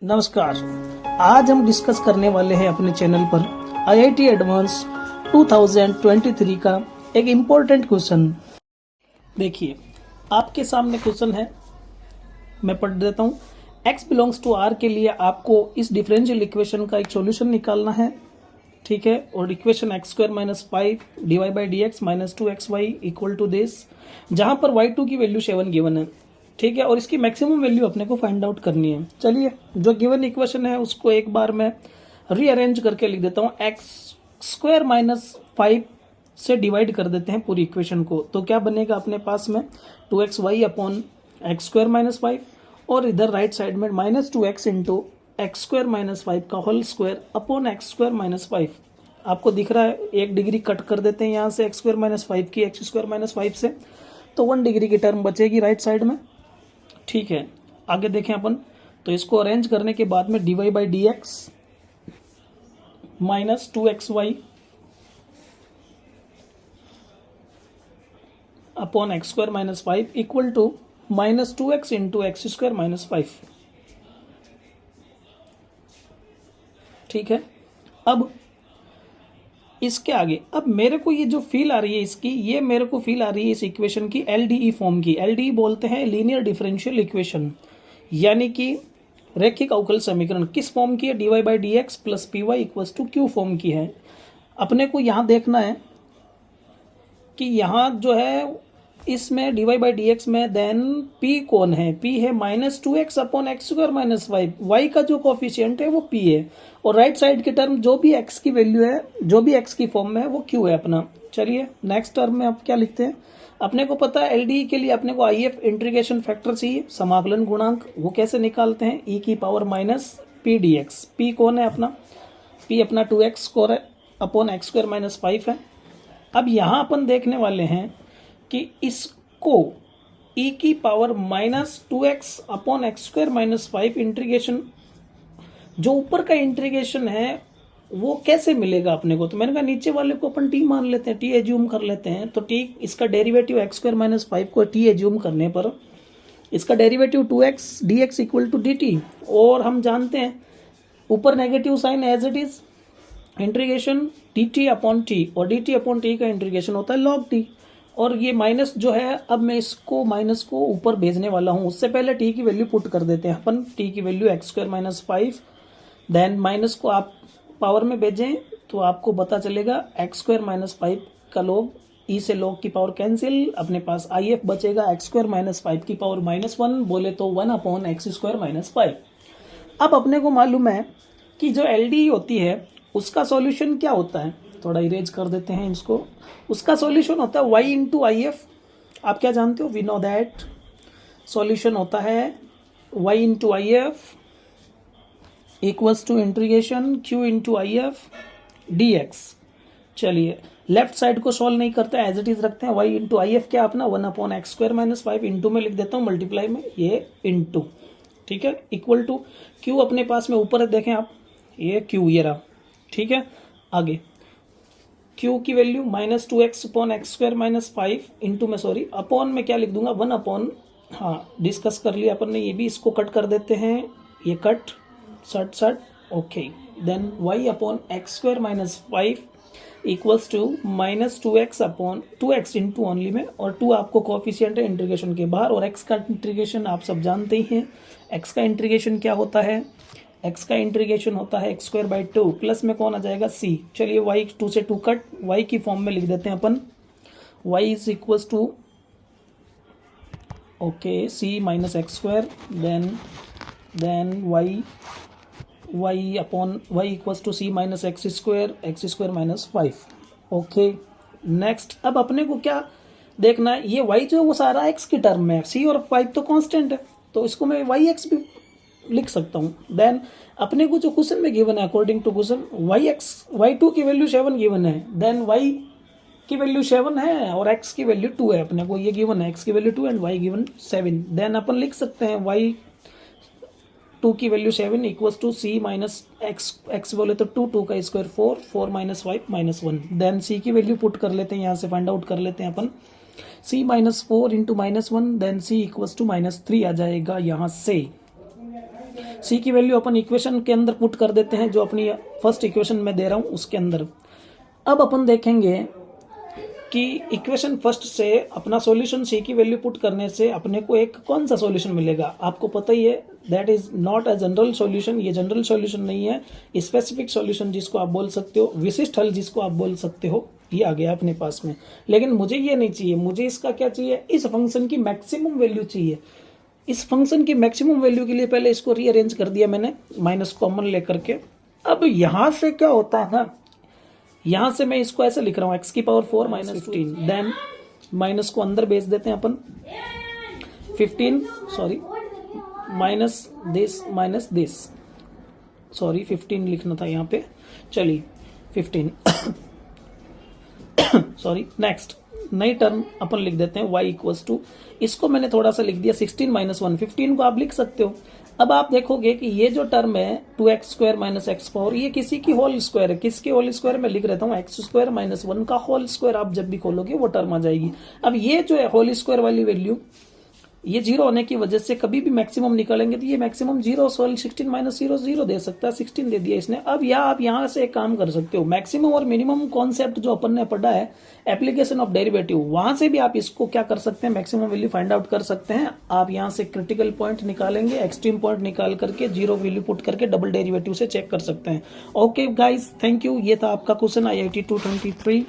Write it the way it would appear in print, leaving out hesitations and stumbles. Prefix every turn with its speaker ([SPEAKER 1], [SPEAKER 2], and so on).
[SPEAKER 1] नमस्कार। आज हम डिस्कस करने वाले हैं अपने चैनल पर आईआईटी एडवांस 2023 का एक इम्पोर्टेंट क्वेश्चन। देखिए, आपके सामने क्वेश्चन है, मैं पढ़ देता हूँ। x बिलोंग्स टू r के लिए आपको इस डिफरेंशियल इक्वेशन का एक सॉल्यूशन निकालना है, ठीक है। और equation x square minus 5 dy by D X minus 2xy equal to this, जहां पर y2 की वैल्यू 7 गिवन है, ठीक है। और इसकी मैक्सिमम वैल्यू अपने को फाइंड आउट करनी है। चलिए, जो गिवन इक्वेशन है उसको एक बार मैं रीअरेंज करके लिख देता हूँ। एक्स स्क्वायर माइनस 5 से डिवाइड कर देते हैं पूरी इक्वेशन को, तो क्या बनेगा अपने पास में 2xy upon x square minus 5, और इधर राइट साइड में minus 2x into X square minus 5 का whole square upon x square minus 5। आपको दिख रहा है, 1 डिग्री कट कर देते हैं यहाँ से एक्स स्क्वायर माइनस 5 की एक्स स्क्वायर माइनस 5 से, तो 1 डिग्री की टर्म बचेगी राइट साइड में, ठीक है। आगे देखें अपन, तो इसको अरेंज करने के बाद में dy by D X minus 2xy upon x square minus 5 equal to minus 2x into X square minus 5, ठीक है। अब इसके आगे, अब मेरे को ये जो फील आ रही है इसकी, ये मेरे को फील आ रही है इस इक्वेशन की एलडीई फॉर्म की। एलडीई बोलते हैं लीनियर डिफरेंशियल इक्वेशन, यानी कि रैखिक अवकल समीकरण। किस फॉर्म की है? dy by D X plus P Y equals to Q form की है। अपने को यहाँ देखना है कि यहाँ जो है इसमें dy बाई डी एक्स में देन p कौन है? p है minus 2x upon x square minus 5। y का जो कोफिशिएंट है वो p है, और राइट साइड की टर्म जो भी x की वैल्यू है, जो भी x की फॉर्म में है वो q है अपना। चलिए नेक्स्ट टर्म में अब क्या लिखते हैं। अपने को पता है एलडीई के लिए अपने को आईएफ इंटीग्रेशन फैक्टर चाहिए, समाकलन गुणांक। वो कैसे निकालते हैं? e की power minus P D x. p कौन है अपना? p अपना 2x स्क्वायर है अपॉन एक्स स्क्वायर माइनस 5 है। अब यहाँ अपन देखने वाले हैं कि इसको e की power minus 2x upon x square minus 5 integration, जो ऊपर का इंटीग्रेशन है वो कैसे मिलेगा अपने को? तो मैंने कहा नीचे वाले को अपन t मान लेते हैं, t एज्यूम कर लेते हैं। तो t, इसका डेरिवेटिव एक्स स्क्वायर माइनस 5 को t एज्यूम करने पर इसका derivative 2x dx equal to dt, और हम जानते हैं ऊपर negative sign as it is, integration dt upon t, और dt अपॉन t का इंटीग्रेशन होता है log t। और ये माइनस जो है, अब मैं इसको माइनस को ऊपर भेजने वाला हूँ। उससे पहले t की वैल्यू पुट कर देते हैं अपन। t की value x square minus 5, then minus को आप पावर में भेजें तो आपको पता चलेगा एक्स स्क्वायर माइनस 5 का log, e से log की पावर कैंसिल, अपने पास if बचेगा एक्स स्क्वायर माइनस 5 की पावर माइनस 1, बोले तो 1 अपॉन एक्स स्क्वायर माइनस 5। अब अपने को मालूम है कि जो एलडीई होती है उसका सॉल्यूशन क्या होता है। थोड़ा इरेज कर देते हैं इसको। उसका सॉल्यूशन होता है y इंटू आई एफ। आप क्या जानते हो? वी नो दैट सॉल्यूशन होता है y into I F equals to integration q into I F D X. चलिए लेफ्ट साइड को सॉल्व नहीं करते, एज इट इज रखते हैं। y इंटू आई एफ क्या अपना 1 upon x square minus 5, into में लिख देता हूँ मल्टीप्लाई में, ये इंटू, ठीक है, इक्वल टू q अपने पास में ऊपर है, देखें आप, ये q ये रहा, ठीक है। आगे q की value minus 2x upon x square minus 5 into में, सॉरी अपॉन में क्या लिख दूंगा 1 अपॉन, हाँ डिस्कस कर लिया अपन ने ये भी। इसको कट कर देते हैं, ये कट सट okay. Then y upon x square minus 5 equals to minus 2x upon 2x into only में, और 2 आपको कोफिशिएंट है इंटीग्रेशन के बाहर, और x का इंटीग्रेशन आप सब जानते ही हैं। x का इंटीग्रेशन क्या होता है? x का इंटीग्रेशन होता है एक्स स्क्वायर बाई 2, प्लस में कौन आ जाएगा c। चलिए y 2 से 2 कट, y की फॉर्म में लिख देते हैं अपन, y is equals to okay c minus x square, then y upon y equals to c minus x square minus 5। Okay next, अब अपने को क्या देखना है? ये y जो है वो सारा x की टर्म में है, c और 5 तो कांस्टेंट है, तो इसको मैं yx भी लिख सकता हूँ। देन अपने को जो क्वेश्चन में गिवन है, अकॉर्डिंग टू क्वेश्चन y2 की वैल्यू 7 गिवन है, देन y की वैल्यू 7 है और x की वैल्यू 2 है। अपने को ये गिवन है, x की value 2 and y given 7। Then अपन लिख सकते हैं y2 की value 7 equals to c minus x बोले तो 2 का square 4 minus 5 minus 1। Then c की वैल्यू पुट कर लेते हैं, यहाँ से फाइंड आउट कर लेते हैं अपन, c minus 4 into minus 1, then c equals to minus 3 आ जाएगा यहाँ से। सी की वैल्यू अपन इक्वेशन के अंदर पुट कर देते हैं, जो अपनी फर्स्ट इक्वेशन में दे रहा हूँ उसके अंदर। अब अपन देखेंगे कि इक्वेशन फर्स्ट से अपना सॉल्यूशन सी की वैल्यू पुट करने से अपने को एक कौन सा सॉल्यूशन मिलेगा, आपको पता ही है, that is not a general solution. ये जनरल सॉल्यूशन नहीं है, स्पेसिफिक सॉल्यूशन जिसको आप बोल सकते हो, विशिष्ट हल जिसको आप बोल सकते हो, ये आ गया अपने पास में। लेकिन मुझे ये नहीं चाहिए, मुझे इसका क्या चाहिए, इस फंक्शन की मैक्सिमम वैल्यू चाहिए। इस फंक्शन की मैक्सिमम वैल्यू के लिए पहले इसको रीअरेंज कर दिया मैंने माइनस कॉमन लेकर के। अब यहां से क्या होता है ना, यहां से मैं इसको ऐसे लिख रहा हूं x की पावर 4 माइनस 15, देन माइनस को अंदर भेज देते हैं अपन 15, सॉरी माइनस दिस सॉरी 15 लिखना था यहाँ पे, चलिए 15 सॉरी। नेक्स्ट नई टर्म अपन लिख देते हैं y इक्वल्स टू, इसको मैंने थोड़ा सा लिख दिया 16 माइनस 1, 15 को आप लिख सकते हो। अब आप देखोगे कि ये जो टर्म है 2x² माइनस x4, ये किसी की होल स्क्वायर है। किसके होल स्क्वायर में लिख रहता हूँ, x² माइनस 1 का होल स्क्वायर। आप जब भी खोलोगे वो टर्म आ जाएगी। अब ये जो है होल स्क्वायर वाली वैल्यू, ये जीरो होने की वजह से कभी भी मैक्सिमम निकालेंगे तो ये मैक्सिमम 0, 16 माइनस 0 0 दे सकता है, 16 दे दिया इसने। अब आप यहाँ से एक काम कर सकते हो, मैक्सिमम और मिनिमम कॉन्सेप्ट जो अपन ने पढ़ा है, एप्लीकेशन ऑफ डेरिवेटिव, वहां से भी आप इसको क्या कर सकते हैं, मैक्सिमम वैल्यू फाइंड आउट कर सकते हैं। आप यहाँ से क्रिटिकल पॉइंट निकालेंगे, एक्सट्रीम पॉइंट निकाल करके जीरो वैल्यू पुट करके डबल डेरिवेटिव से चेक कर सकते हैं। Okay guys, thank you. ये था आपका क्वेश्चन IIT 223